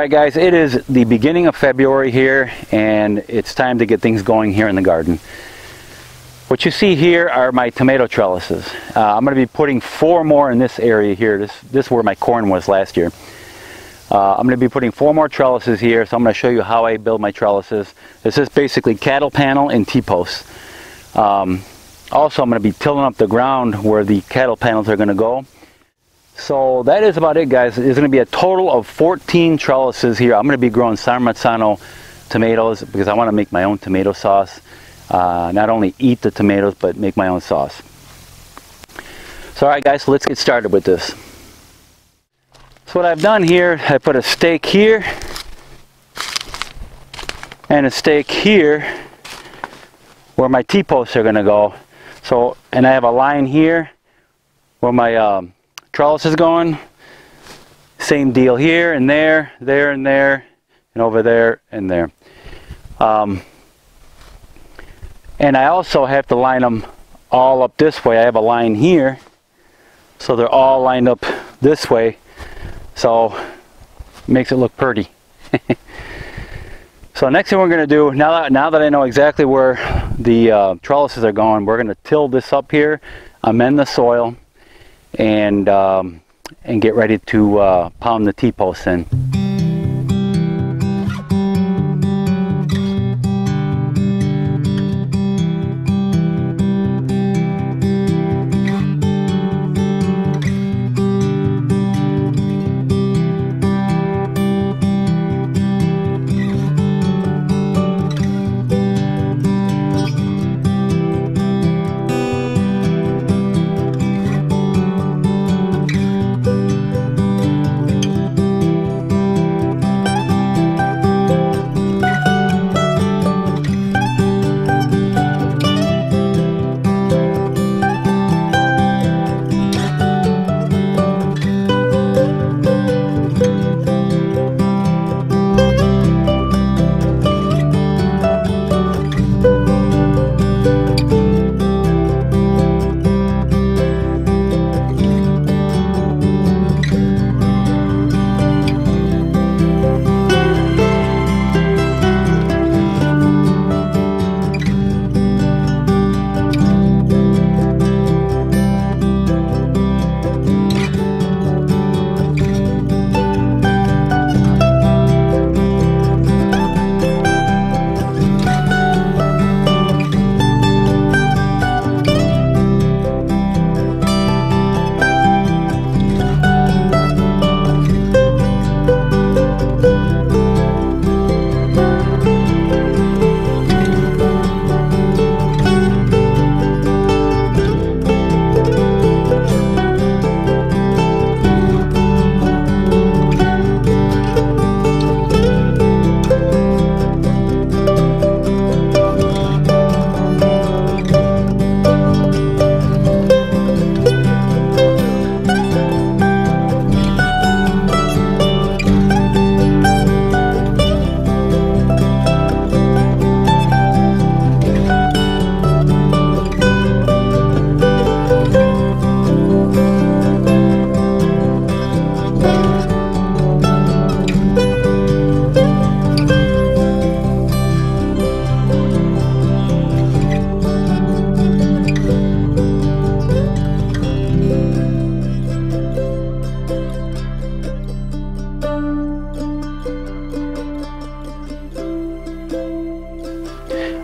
Alright guys, it is the beginning of February here, and it's time to get things going here in the garden. What you see here are my tomato trellises. I'm going to be putting 4 more in this area here. This is where my corn was last year. I'm going to be putting 4 more trellises here, so I'm going to show you how I build my trellises. This is basically cattle panel and T-posts. Also, I'm going to be tilling up the ground where the cattle panels are going to go. So that is about it, guys. There's going to be a total of 14 trellises here. I'm going to be growing San Marzano tomatoes because I want to make my own tomato sauce. Not only eat the tomatoes, but make my own sauce. So alright guys, let's get started with this. So what I've done here, I put a stake here and a stake here where my T-posts are going to go. So, and I have a line here where my trellis is going. Same deal here and there, there and there, and over there and there. And I also have to line them all up this way. I have a line here, so they're all lined up this way, so it makes it look pretty. So next thing we're going to do, now that I know exactly where the trellises are going, we're going to till this up here, amend the soil, and get ready to pound the T-posts in.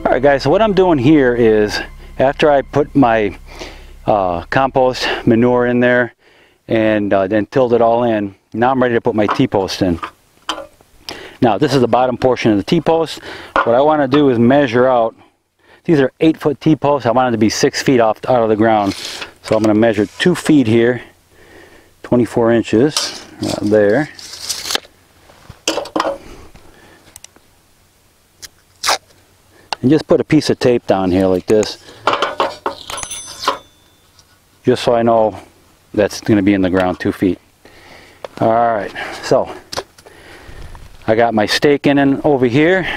Alright guys, so what I'm doing here is, after I put my compost manure in there and then tilled it all in, now I'm ready to put my T-post in. Now this is the bottom portion of the T-post. What I want to do is measure out, these are 8-foot T-posts, I want them to be 6 feet out of the ground. So I'm going to measure 2 feet here, 24 inches right there. And just put a piece of tape down here like this, just so I know that's going to be in the ground 2 feet. Alright, so I got my stake in and over here.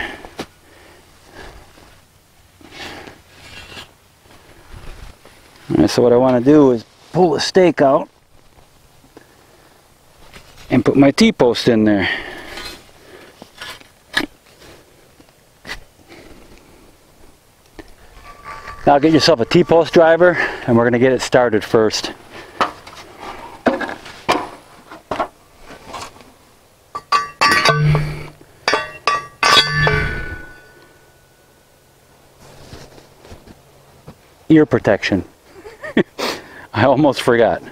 Alright, so what I want to do is pull the stake out and put my T-post in there. Now get yourself a T-post driver, and we're going to get it started first. Ear protection. I almost forgot.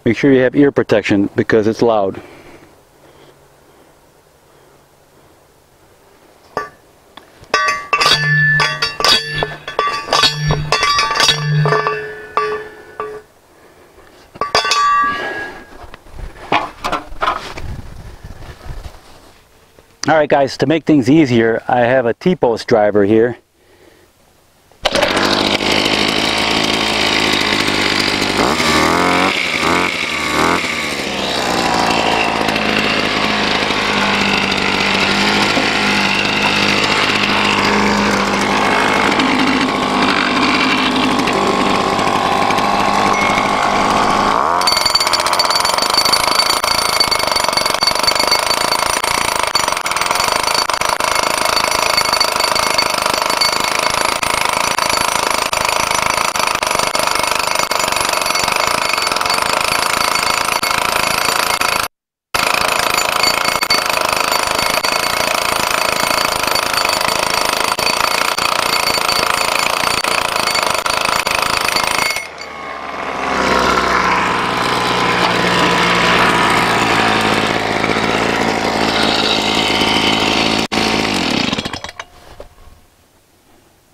Make sure you have ear protection because it's loud. Alright guys, to make things easier, I have a T-post driver here.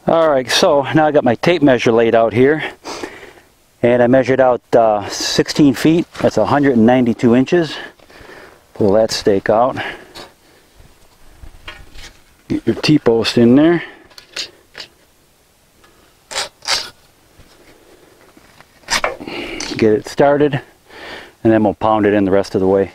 Alright, so now I got my tape measure laid out here, and I measured out 16 feet, that's 192 inches. Pull that stake out, get your T-post in there, get it started, and then we'll pound it in the rest of the way.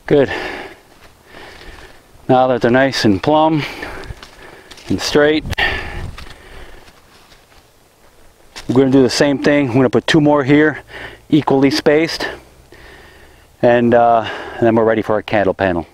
Good. Now that they're nice and plumb and straight, we're going to do the same thing. I'm going to put 2 more here, equally spaced, and then we're ready for our candle panel.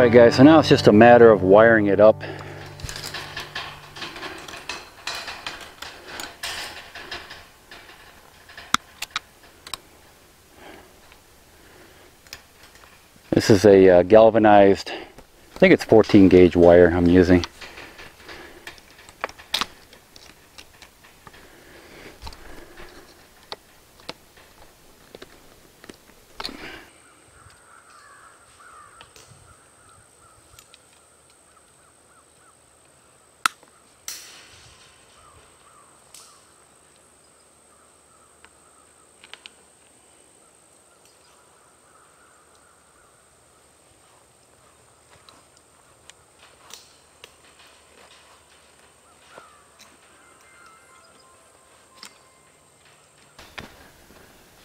Alright guys, so now it's just a matter of wiring it up. This is a galvanized, I think it's 14 gauge wire I'm using.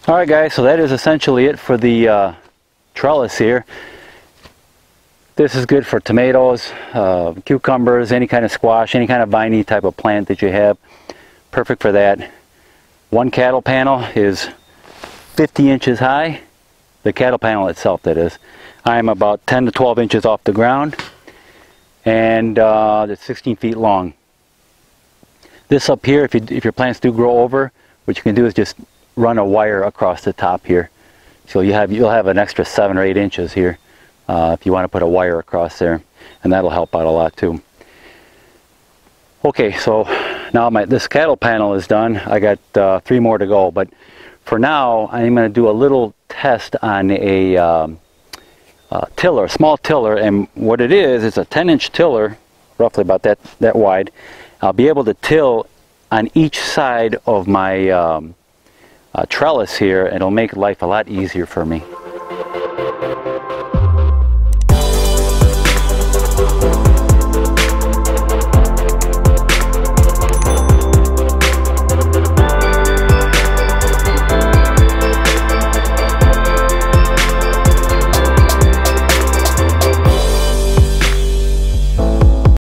Alright guys, so that is essentially it for the trellis here. This is good for tomatoes, cucumbers, any kind of squash, any kind of viney type of plant that you have. Perfect for that. One cattle panel is 50 inches high. The cattle panel itself, that is. I am about 10 to 12 inches off the ground, and it's 16 feet long. This up here, if your plants do grow over, what you can do is just run a wire across the top here. So you'll have an extra 7 or 8 inches here if you want to put a wire across there, and that'll help out a lot too. Okay, so now this cattle panel is done. I got 3 more to go, but for now I'm going to do a little test on a tiller, a small tiller, and what it is, it's a 10-inch tiller, roughly about that wide. I'll be able to till on each side of my trellis here, and it'll make life a lot easier for me.